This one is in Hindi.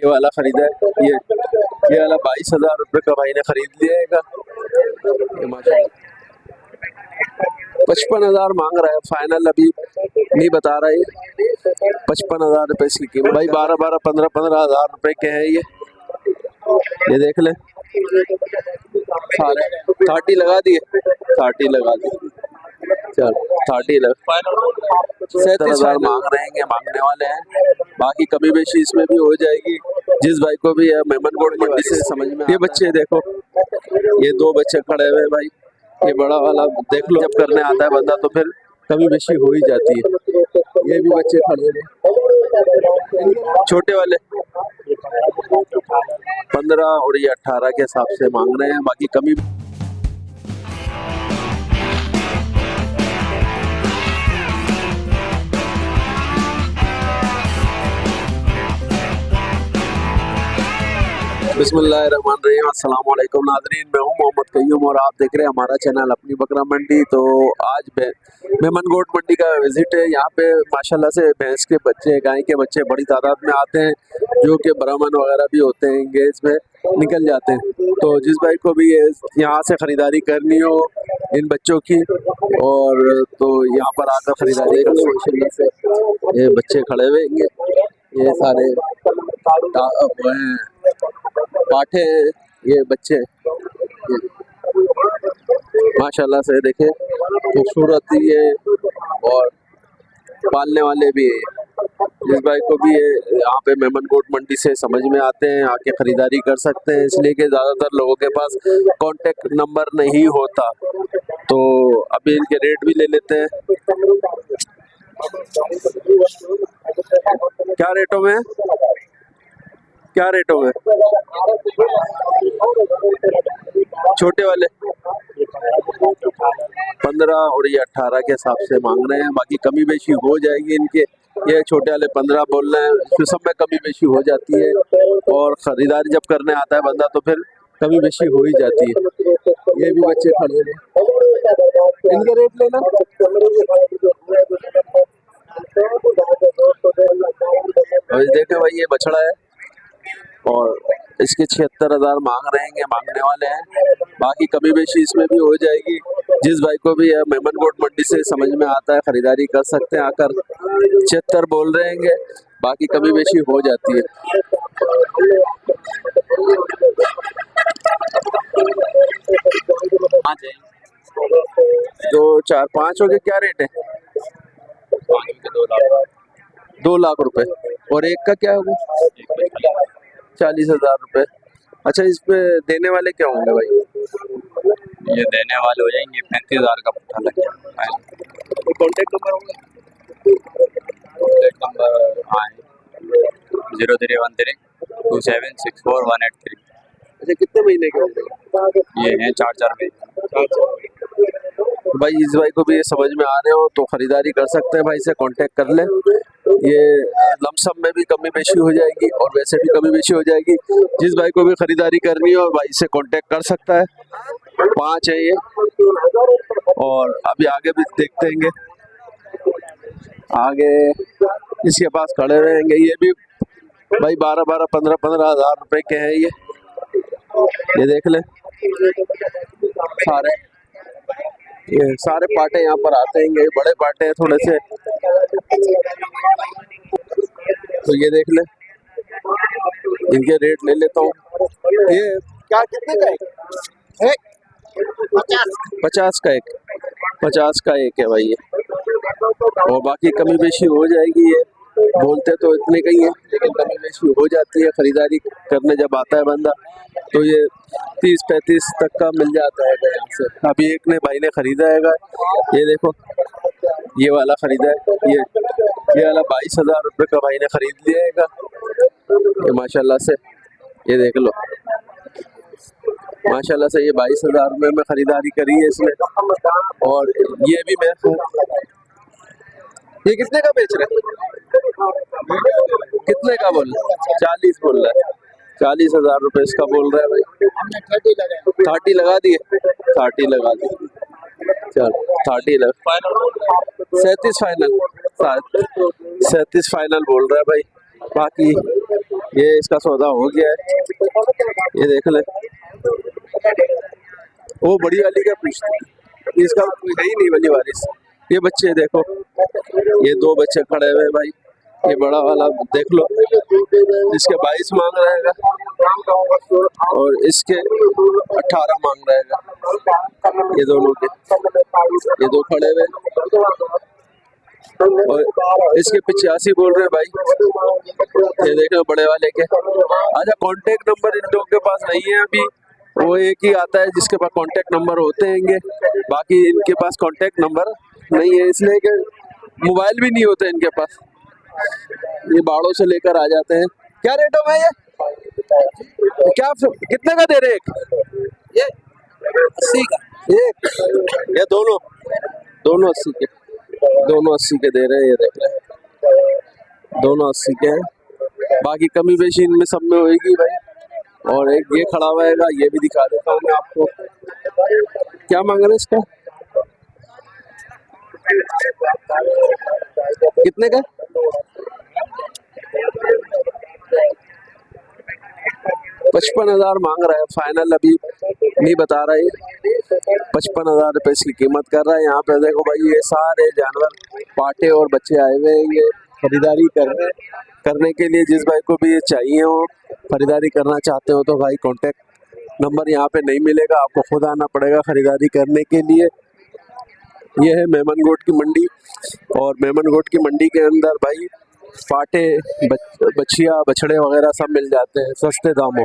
ये वाला खरीदा है, ये वाला 22,000 रुपये का भाई ने खरीद लिया है। ये माशाल्लाह 55,000 मांग रहा है, फाइनल अभी नहीं बता रहा है। 55,000 रुपये इसकी कीमत। भाई 15,000 रुपए के हैं ये देख ले सारे 30 लगा दिए, 30 लगा दिए, चल 30 लगा 70,000 मांग रहे हैं, मांगने वाले हैं। बाकी कभी बेशी इसमें भी हो जाएगी, जिस भाई को भी है मेमनगोट मंडी से समझ में। ये बच्चे देखो, ये 2 बच्चे खड़े हुए भाई, ये बड़ा वाला देख लो, जब करने आता है बंदा तो फिर कभी बेशी हो ही जाती है। ये भी बच्चे खड़े हैं छोटे वाले 15 और ये 18 के हिसाब से मांग रहे हैं, बाकी कमी। बिस्मिल्लाहिर्रहमानिर्रहीम, अस्सलाम वालेकुम नाज़रीन, मैं हूं मोहम्मद कय्यूम और आप देख रहे हैं हमारा चैनल अपनी बकरा मंडी। तो आज मेमनगोट मंडी का विजिट है। यहाँ पे माशाल्लाह से भैंस के बच्चे, गाय के बच्चे बड़ी तादाद में आते हैं, जो कि ब्राह्मण वगैरह भी होते हैं, इंगेज में निकल जाते हैं। तो जिस भाई को भी यहाँ से ख़रीदारी करनी हो इन बच्चों की, और तो यहाँ पर आकर ख़रीदारी कर माशाल्लाह से। ये बच्चे खड़े हुए हैं, ये सारे पाठे हैं, ये बच्चे माशाल्लाह से देखे खूबसूरत ही है और पालने वाले भी है। जिस भाई को भी है यहाँ पे मेमनगोट मंडी से समझ में आते हैं, आके खरीदारी कर सकते हैं, इसलिए कि ज़्यादातर लोगों के पास कांटेक्ट नंबर नहीं होता। तो अभी इनके रेट भी ले लेते हैं। क्या रेटों में, क्या रेटों में? छोटे वाले 15 और ये 18 के हिसाब से मांग रहे हैं, बाकी कमी बेशी हो जाएगी इनके। ये छोटे वाले 15 बोल रहे हैं, फिर सब में कमी बेशी हो जाती है, और ख़रीदारी जब करने आता है बंदा तो फिर कमी बेशी हो ही जाती है। ये भी बच्चे खड़े हैं, इनके रेट लेना। देखे भाई ये बछड़ा है और इसके 76,000 मांग रहे हैं, मांगने वाले हैं। बाकी कभी बेशी इसमें भी हो जाएगी, जिस भाई को भी है मेमनगोट मंडी से समझ में आता है खरीदारी कर सकते हैं आकर। 76 बोल रहे हैं, बाकी कभी बेशी हो जाती है। दो 4 5 हो गए, क्या रेट है? 2 लाख रुपए, और एक का क्या होगा? 40,000 रुपए। अच्छा, इस पे देने वाले क्या होंगे भाई? ये देने वाले हो जाएंगे 35,000 का पट्टा लग जाएगा। कॉन्टेक्ट नंबर होगा? कॉन्टेक्ट नंबर हाँ 0313 2764 183। अच्छा, कितने महीने के होंगे? ये हैं 4 महीने। भाई इस भाई को भी ये समझ में आ रहे हो तो खरीदारी कर सकते हैं, भाई से कांटेक्ट कर ले। ये लमसम में भी कमी बेशी हो जाएगी और वैसे भी कमी बेशी हो जाएगी। जिस भाई को भी खरीदारी करनी हो भाई से कांटेक्ट कर सकता है। 5 है ये, और अभी आगे भी देखते हैं, आगे इसके पास खड़े रहेंगे। ये भी भाई 15,000 रुपए के हैं ये देख ले सारे, ये सारे पाटे यहाँ पर आते हैं, ये बड़े पाटे हैं थोड़े से। तो ये देख ले, इनके रेट ले लेता हूँ। ये क्या, कितने का है? 50 का एक, 50 का एक है भाई ये, और बाकी कमी बेशी हो जाएगी। ये बोलते तो इतने का ही है, लेकिन कमी बेशी हो जाती है खरीदारी करने जब आता है बंदा। तो ये 30-35 तक का मिल जाता है यहाँ से। अभी एक ने भाई ने खरीदा है, ये देखो ये वाला खरीदा है, ये वाला 22,000 रुपये का भाई ने खरीद लिया है। ये माशाल्लाह से ये देख लो, माशाल्लाह से ये 22,000 रुपये में खरीदारी करी है इसने। और ये भी मैं, ये कितने का बेच रहे हैं? कितने का बोल रहे? 40 बोल रहा है, 40,000 रुपये इसका बोल रहा है भाई। 30 लगा दिए, 30 लगा दिए, चल 30 लगा, 37 फाइनल, 37 फाइनल बोल रहा है भाई। बाकी ये इसका सौदा हो गया है, ये देख ले। वो बड़ी वाली का पूछते, इसका कोई है ही नहीं वाली वारिस। ये बच्चे देखो, ये दो बच्चे खड़े हुए हैं भाई। ये बड़ा वाला देख लो, इसके 22 मांग रहेगा और इसके 18 मांग रहेगा। ये दोनों के, ये दो खड़े हुए और इसके 85 बोल रहे हैं भाई। ये देख लो बड़े वाले के। अच्छा, कांटेक्ट नंबर इन लोगों के पास नहीं है अभी, वो एक ही आता है जिसके पास कांटेक्ट नंबर होते हैं, बाकी इनके पास कांटेक्ट नंबर नहीं है, इसलिए कि मोबाइल भी नहीं होते इनके पास। ये बाड़ों से लेकर आ जाते हैं। क्या रेटों में ये क्या कितने का दे रहे एक? ये 80 का एक, ये दोनों 80 के, दोनों 80 के दे रहे हैं। ये देख रहे हैं, दोनों 80 के हैं। बाकी कमी बेशी इनमें सब में होगी भाई। और एक ये खड़ा हुआ है, ये भी दिखा देता हूँ मैं आपको। क्या मांग रहे हैं इसका? कितने का? 55,000 मांग रहा है, फाइनल अभी नहीं बता रहा है। 55,000 रुपये इसकी कीमत कर रहा है। यहाँ पे देखो भाई, ये सारे जानवर पाटे और बच्चे आए हुए हैं, ये खरीदारी करने के लिए। जिस भाई को भी ये चाहिए हो, खरीदारी करना चाहते हो तो भाई कांटेक्ट नंबर यहाँ पे नहीं मिलेगा, आपको खुद आना पड़ेगा खरीदारी करने के लिए। ये है मेमनगोट की मंडी, और मेमनगोट की मंडी के अंदर भाई पाटे, बछिया, बछड़े वगैरह सब मिल जाते हैं सस्ते दामों।